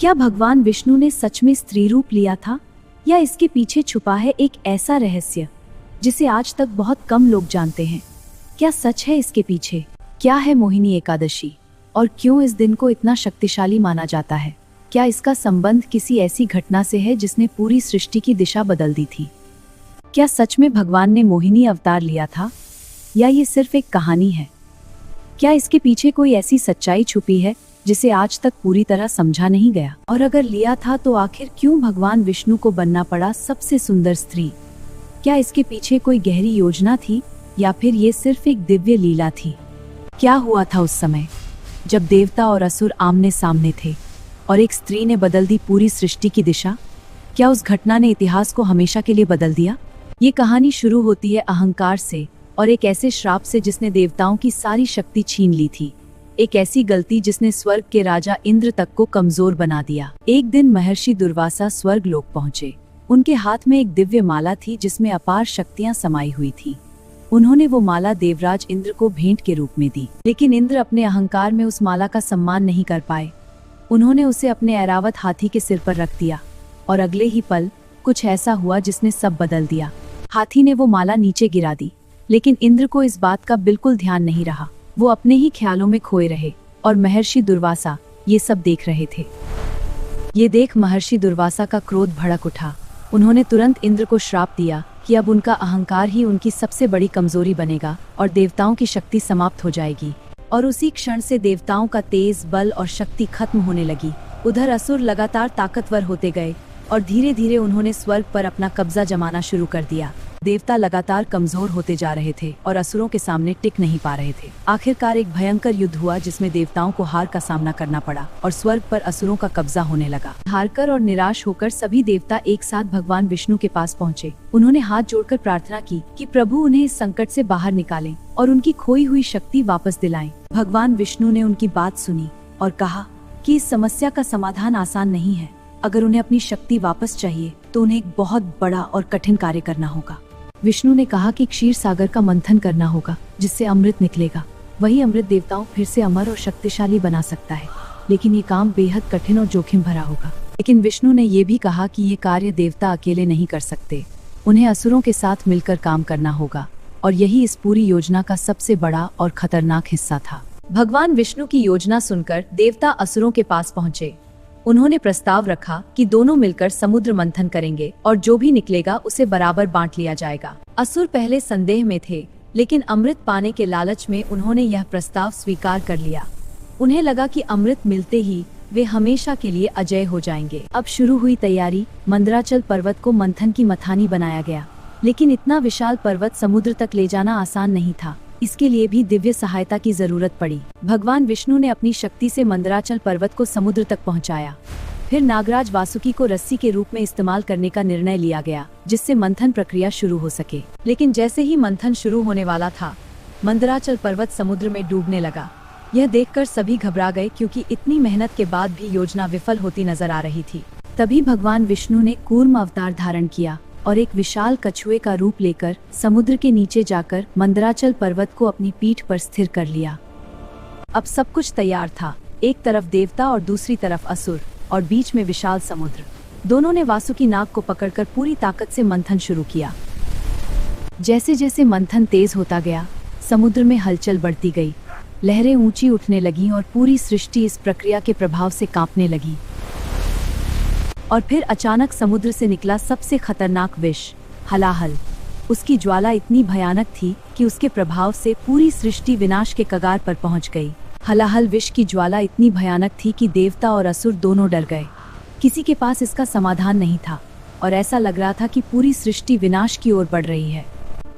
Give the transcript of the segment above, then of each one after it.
क्या भगवान विष्णु ने सच में स्त्री रूप लिया था, या इसके पीछे छुपा है एक ऐसा रहस्य जिसे आज तक बहुत कम लोग जानते हैं? क्या सच है इसके पीछे? क्या है मोहिनी एकादशी और क्यों इस दिन को इतना शक्तिशाली माना जाता है? क्या इसका संबंध किसी ऐसी घटना से है जिसने पूरी सृष्टि की दिशा बदल दी थी? क्या सच में भगवान ने मोहिनी अवतार लिया था, या ये सिर्फ एक कहानी है? क्या इसके पीछे कोई ऐसी सच्चाई छुपी है जिसे आज तक पूरी तरह समझा नहीं गया? और अगर लिया था तो आखिर क्यों भगवान विष्णु को बनना पड़ा सबसे सुंदर स्त्री? क्या इसके पीछे कोई गहरी योजना थी, या फिर ये सिर्फ एक दिव्य लीला थी? क्या हुआ था उस समय जब देवता और असुर आमने सामने थे और एक स्त्री ने बदल दी पूरी सृष्टि की दिशा? क्या उस घटना ने इतिहास को हमेशा के लिए बदल दिया? ये कहानी शुरू होती है अहंकार से और एक ऐसे श्राप से जिसने देवताओं की सारी शक्ति छीन ली थी। एक ऐसी गलती जिसने स्वर्ग के राजा इंद्र तक को कमजोर बना दिया। एक दिन महर्षि दुर्वासा स्वर्ग लोक पहुंचे। उनके हाथ में एक दिव्य माला थी जिसमें अपार शक्तियां समाई हुई थी। उन्होंने वो माला देवराज इंद्र को भेंट के रूप में दी, लेकिन इंद्र अपने अहंकार में उस माला का सम्मान नहीं कर पाए। उन्होंने उसे अपने ऐरावत हाथी के सिर पर रख दिया और अगले ही पल कुछ ऐसा हुआ जिसने सब बदल दिया। हाथी ने वो माला नीचे गिरा दी, लेकिन इंद्र को इस बात का बिल्कुल ध्यान नहीं रहा। वो अपने ही ख्यालों में खोए रहे और महर्षि दुर्वासा ये सब देख रहे थे। ये देख महर्षि दुर्वासा का क्रोध भड़क उठा। उन्होंने तुरंत इंद्र को श्राप दिया कि अब उनका अहंकार ही उनकी सबसे बड़ी कमजोरी बनेगा और देवताओं की शक्ति समाप्त हो जाएगी। और उसी क्षण से देवताओं का तेज बल और शक्ति खत्म होने लगी। उधर असुर लगातार ताकतवर होते गए और धीरे धीरे उन्होंने स्वर्ग पर अपना कब्जा जमाना शुरू कर दिया। देवता लगातार कमजोर होते जा रहे थे और असुरों के सामने टिक नहीं पा रहे थे। आखिरकार एक भयंकर युद्ध हुआ जिसमें देवताओं को हार का सामना करना पड़ा और स्वर्ग पर असुरों का कब्जा होने लगा। हारकर और निराश होकर सभी देवता एक साथ भगवान विष्णु के पास पहुँचे। उन्होंने हाथ जोड़कर प्रार्थना की कि प्रभु उन्हें इस संकट से बाहर निकालें और उनकी खोई हुई शक्ति वापस दिलाएं। भगवान विष्णु ने उनकी बात सुनी और कहा कि इस समस्या का समाधान आसान नहीं है। अगर उन्हें अपनी शक्ति वापस चाहिए तो उन्हें एक बहुत बड़ा और कठिन कार्य करना होगा। विष्णु ने कहा कि क्षीर सागर का मंथन करना होगा जिससे अमृत निकलेगा। वही अमृत देवताओं फिर से अमर और शक्तिशाली बना सकता है, लेकिन ये काम बेहद कठिन और जोखिम भरा होगा। लेकिन विष्णु ने ये भी कहा कि ये कार्य देवता अकेले नहीं कर सकते, उन्हें असुरों के साथ मिलकर काम करना होगा। और यही इस पूरी योजना का सबसे बड़ा और खतरनाक हिस्सा था। भगवान विष्णु की योजना सुनकर देवता असुरों के पास पहुँचे। उन्होंने प्रस्ताव रखा कि दोनों मिलकर समुद्र मंथन करेंगे और जो भी निकलेगा उसे बराबर बांट लिया जाएगा। असुर पहले संदेह में थे, लेकिन अमृत पाने के लालच में उन्होंने यह प्रस्ताव स्वीकार कर लिया। उन्हें लगा कि अमृत मिलते ही वे हमेशा के लिए अजय हो जाएंगे। अब शुरू हुई तैयारी। मंदराचल पर्वत को मंथन की मथानी बनाया गया, लेकिन इतना विशाल पर्वत समुद्र तक ले जाना आसान नहीं था। इसके लिए भी दिव्य सहायता की जरूरत पड़ी। भगवान विष्णु ने अपनी शक्ति से मंदराचल पर्वत को समुद्र तक पहुंचाया। फिर नागराज वासुकी को रस्सी के रूप में इस्तेमाल करने का निर्णय लिया गया, जिससे मंथन प्रक्रिया शुरू हो सके। लेकिन जैसे ही मंथन शुरू होने वाला था, मंदराचल पर्वत समुद्र में डूबने लगा। यह देखकर सभी घबरा गए, क्योंकि इतनी मेहनत के बाद भी योजना विफल होती नजर आ रही थी। तभी भगवान विष्णु ने कूर्म अवतार धारण किया और एक विशाल कछुए का रूप लेकर समुद्र के नीचे जाकर मंदराचल पर्वत को अपनी पीठ पर स्थिर कर लिया। अब सब कुछ तैयार था। एक तरफ देवता और दूसरी तरफ असुर और बीच में विशाल समुद्र। दोनों ने वासुकी नाग को पकड़कर पूरी ताकत से मंथन शुरू किया। जैसे जैसे मंथन तेज होता गया, समुद्र में हलचल बढ़ती गई। लहरें ऊंची उठने लगीं और पूरी सृष्टि इस प्रक्रिया के प्रभाव से कांपने लगी। और फिर अचानक समुद्र से निकला सबसे खतरनाक विष, हलाहल। उसकी ज्वाला इतनी भयानक थी कि उसके प्रभाव से पूरी सृष्टि विनाश के कगार पर पहुंच गई। हलाहल विष की ज्वाला इतनी भयानक थी कि देवता और असुर दोनों डर गए। किसी के पास इसका समाधान नहीं था और ऐसा लग रहा था कि पूरी सृष्टि विनाश की ओर बढ़ रही है।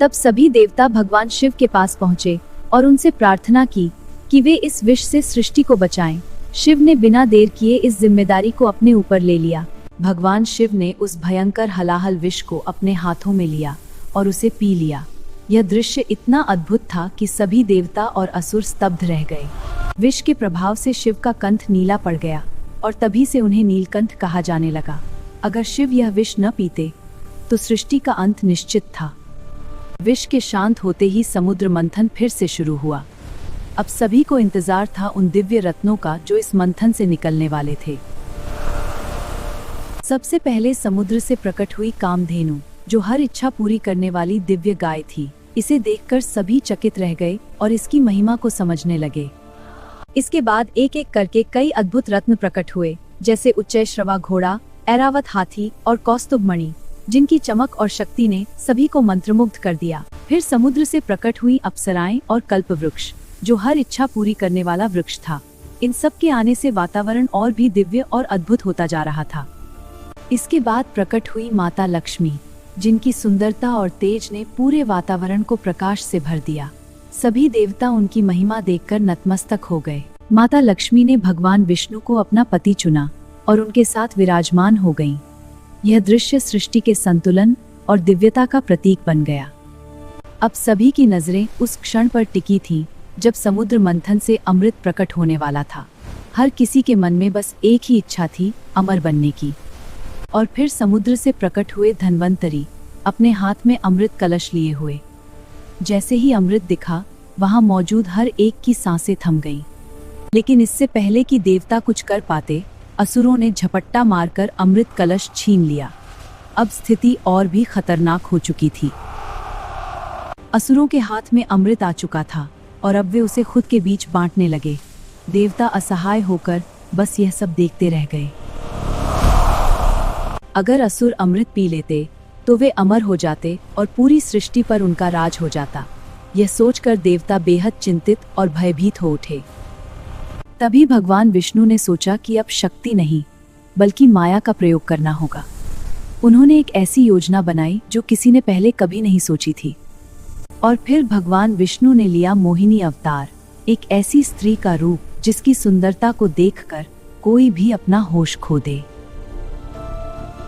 तब सभी देवता भगवान शिव के पास पहुंचे और उनसे प्रार्थना की कि वे इस विष से सृष्टि को बचाएं। शिव ने बिना देर किए इस जिम्मेदारी को अपने ऊपर ले लिया। भगवान शिव ने उस भयंकर हलाहल विष को अपने हाथों में लिया और उसे पी लिया। यह दृश्य इतना अद्भुत था कि सभी देवता और असुर स्तब्ध रह गए। विष के प्रभाव से शिव का कंठ नीला पड़ गया और तभी से उन्हें नीलकंठ कहा जाने लगा। अगर शिव यह विष न पीते तो सृष्टि का अंत निश्चित था। विष के शांत होते ही समुद्र मंथन फिर से शुरू हुआ। अब सभी को इंतजार था उन दिव्य रत्नों का जो इस मंथन से निकलने वाले थे। सबसे पहले समुद्र से प्रकट हुई कामधेनु, जो हर इच्छा पूरी करने वाली दिव्य गाय थी। इसे देखकर सभी चकित रह गए और इसकी महिमा को समझने लगे। इसके बाद एक एक करके कई अद्भुत रत्न प्रकट हुए, जैसे उच्चैश्रवा घोड़ा, ऐरावत हाथी और कौस्तुभ मणि, जिनकी चमक और शक्ति ने सभी को मंत्रमुग्ध कर दिया। फिर समुद्र से प्रकट हुई अप्सराएं और कल्प वृक्ष, जो हर इच्छा पूरी करने वाला वृक्ष था। इन सब के आने से वातावरण और भी दिव्य और अद्भुत होता जा रहा था। इसके बाद प्रकट हुई माता लक्ष्मी, जिनकी सुंदरता और तेज ने पूरे वातावरण को प्रकाश से भर दिया। सभी देवता उनकी महिमा देखकर नतमस्तक हो गए। माता लक्ष्मी ने भगवान विष्णु को अपना पति चुना और उनके साथ विराजमान हो गईं। यह दृश्य सृष्टि के संतुलन और दिव्यता का प्रतीक बन गया। अब सभी की नजरें उस क्षण पर टिकी थीं जब समुद्र मंथन से अमृत प्रकट होने वाला था। हर किसी के मन में बस एक ही इच्छा थी, अमर बनने की। और फिर समुद्र से प्रकट हुए धन्वंतरी, अपने हाथ में अमृत कलश लिए हुए। जैसे ही अमृत दिखा, वहां मौजूद हर एक की सांसें थम गईं। लेकिन इससे पहले कि देवता कुछ कर पाते, असुरों ने झपट्टा मारकर अमृत कलश छीन लिया। अब स्थिति और भी खतरनाक हो चुकी थी। असुरों के हाथ में अमृत आ चुका था और अब वे उसे खुद के बीच बांटने लगे। देवता असहाय होकर बस यह सब देखते रह गए। अगर असुर अमृत पी लेते तो वे अमर हो जाते और पूरी सृष्टि पर उनका राज हो जाता। यह सोचकर देवता बेहद चिंतित और भयभीत हो उठे। तभी भगवान विष्णु ने सोचा कि अब शक्ति नहीं, बल्कि माया का प्रयोग करना होगा। उन्होंने एक ऐसी योजना बनाई जो किसी ने पहले कभी नहीं सोची थी। और फिर भगवान विष्णु ने लिया मोहिनी अवतार, एक ऐसी स्त्री का रूप जिसकी सुंदरता को देखकर कोई भी अपना होश खो दे।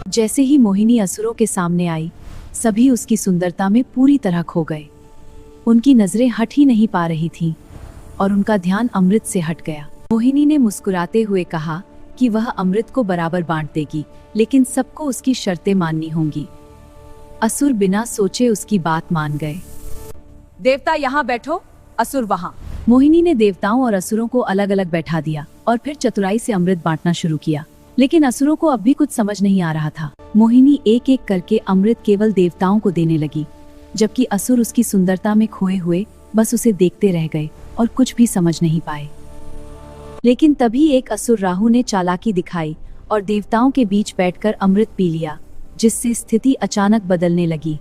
जैसे ही मोहिनी असुरों के सामने आई, सभी उसकी सुंदरता में पूरी तरह खो गए। उनकी नजरें हट ही नहीं पा रही थीं और उनका ध्यान अमृत से हट गया। मोहिनी ने मुस्कुराते हुए कहा कि वह अमृत को बराबर बांट देगी, लेकिन सबको उसकी शर्तें माननी होंगी। असुर बिना सोचे उसकी बात मान गए। देवता यहाँ बैठो, असुर वहाँ। मोहिनी ने देवताओं और असुरों को अलग अलग बैठा दिया और फिर चतुराई से अमृत बांटना शुरू किया। लेकिन असुरों को अब भी कुछ समझ नहीं आ रहा था। मोहिनी एक एक करके अमृत केवल देवताओं को देने लगी, जबकि असुर उसकी सुंदरता में खोए हुए बस उसे देखते रह गए और कुछ भी समझ नहीं पाए। लेकिन तभी एक असुर राहु ने चालाकी दिखाई और देवताओं के बीच बैठकर अमृत पी लिया, जिससे स्थिति अचानक बदलने लगी।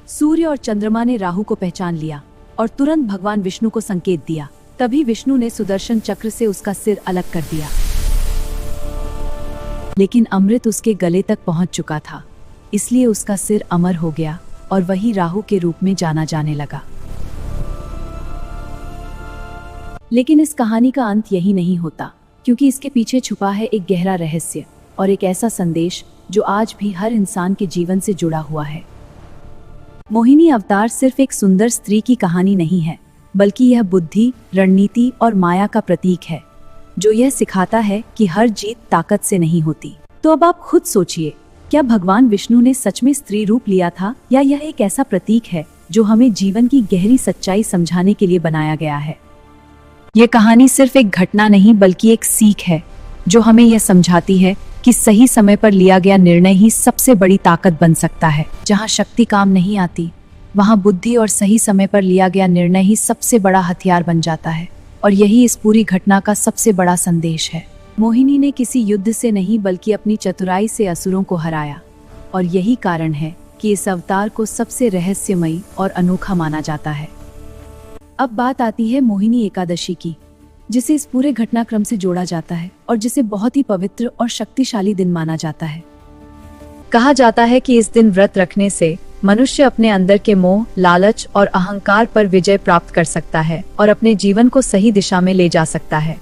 सूर्य और चंद्रमा ने राहु को पहचान लिया और तुरंत भगवान विष्णु को संकेत दिया। तभी विष्णु ने सुदर्शन चक्र से उसका सिर अलग कर दिया। लेकिन अमृत उसके गले तक पहुंच चुका था, इसलिए उसका सिर अमर हो गया और वही राहु के रूप में जाना जाने लगा। लेकिन इस कहानी का अंत यही नहीं होता, क्योंकि इसके पीछे छुपा है एक गहरा रहस्य और एक ऐसा संदेश जो आज भी हर इंसान के जीवन से जुड़ा हुआ है। मोहिनी अवतार सिर्फ एक सुंदर स्त्री की कहानी नहीं है, बल्कि यह बुद्धि, रणनीति और माया का प्रतीक है, जो यह सिखाता है कि हर जीत ताकत से नहीं होती। तो अब आप खुद सोचिए, क्या भगवान विष्णु ने सच में स्त्री रूप लिया था, या यह एक ऐसा प्रतीक है जो हमें जीवन की गहरी सच्चाई समझाने के लिए बनाया गया है? यह कहानी सिर्फ एक घटना नहीं, बल्कि एक सीख है जो हमें यह समझाती है कि सही समय पर लिया गया निर्णय ही सबसे बड़ी ताकत बन सकता है। जहाँ शक्ति काम नहीं आती, वहाँ बुद्धि और सही समय पर लिया गया निर्णय ही सबसे बड़ा हथियार बन जाता है। और यही इस पूरी घटना का सबसे बड़ा संदेश है। मोहिनी ने किसी युद्ध से नहीं, बल्कि अपनी चतुराई से असुरों को हराया, और यही कारण है कि इस अवतार को सबसे रहस्यमयी और अनोखा माना जाता है। अब बात आती है मोहिनी एकादशी की, जिसे इस पूरे घटनाक्रम से जोड़ा जाता है और जिसे बहुत ही पवित्र और शक्तिशाली दिन माना जाता है। कहा जाता है कि इस दिन व्रत रखने से मनुष्य अपने अंदर के मोह, लालच और अहंकार पर विजय प्राप्त कर सकता है और अपने जीवन को सही दिशा में ले जा सकता है।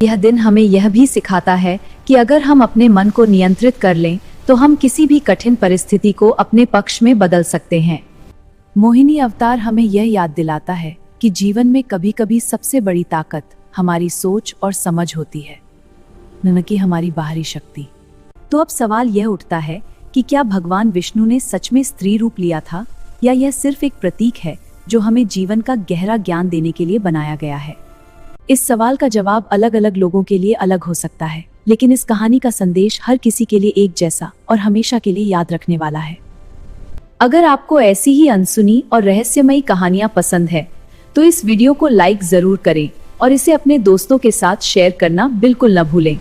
यह दिन हमें यह भी सिखाता है कि अगर हम अपने मन को नियंत्रित कर लें, तो हम किसी भी कठिन परिस्थिति को अपने पक्ष में बदल सकते हैं। मोहिनी अवतार हमें यह याद दिलाता है कि जीवन में कभी कभी सबसे बड़ी ताकत हमारी सोच और समझ होती है, न कि हमारी बाहरी शक्ति। तो अब सवाल यह उठता है कि क्या भगवान विष्णु ने सच में स्त्री रूप लिया था, या यह सिर्फ एक प्रतीक है जो हमें जीवन का गहरा ज्ञान देने के लिए बनाया गया है? इस सवाल का जवाब अलग अलग लोगों के लिए अलग हो सकता है। लेकिन इस कहानी का संदेश हर किसी के लिए एक जैसा और हमेशा के लिए याद रखने वाला है। अगर आपको ऐसी ही अनसुनी और रहस्यमयी कहानियां पसंद है तो इस वीडियो को लाइक जरूर करें और इसे अपने दोस्तों के साथ शेयर करना बिल्कुल न भूलें।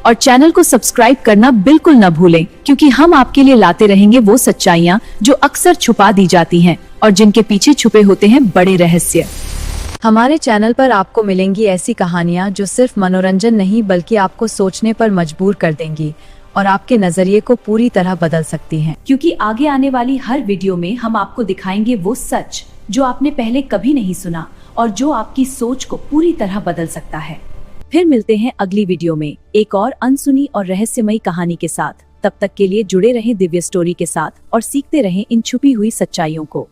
और चैनल को सब्सक्राइब करना बिल्कुल न भूलें, क्योंकि हम आपके लिए लाते रहेंगे वो सच्चाइयां जो अक्सर छुपा दी जाती हैं और जिनके पीछे छुपे होते हैं बड़े रहस्य। हमारे चैनल पर आपको मिलेंगी ऐसी कहानियां जो सिर्फ मनोरंजन नहीं बल्कि आपको सोचने पर मजबूर कर देंगी और आपके नजरिए को पूरी तरह बदल सकती हैं। क्योंकि आगे आने वाली हर वीडियो में हम आपको दिखाएंगे वो सच जो आपने पहले कभी नहीं सुना और जो आपकी सोच को पूरी तरह बदल सकता है। फिर मिलते हैं अगली वीडियो में एक और अनसुनी और रहस्यमयी कहानी के साथ। तब तक के लिए जुड़े रहें दिव्य स्टोरी के साथ और सीखते रहें इन छुपी हुई सच्चाइयों को।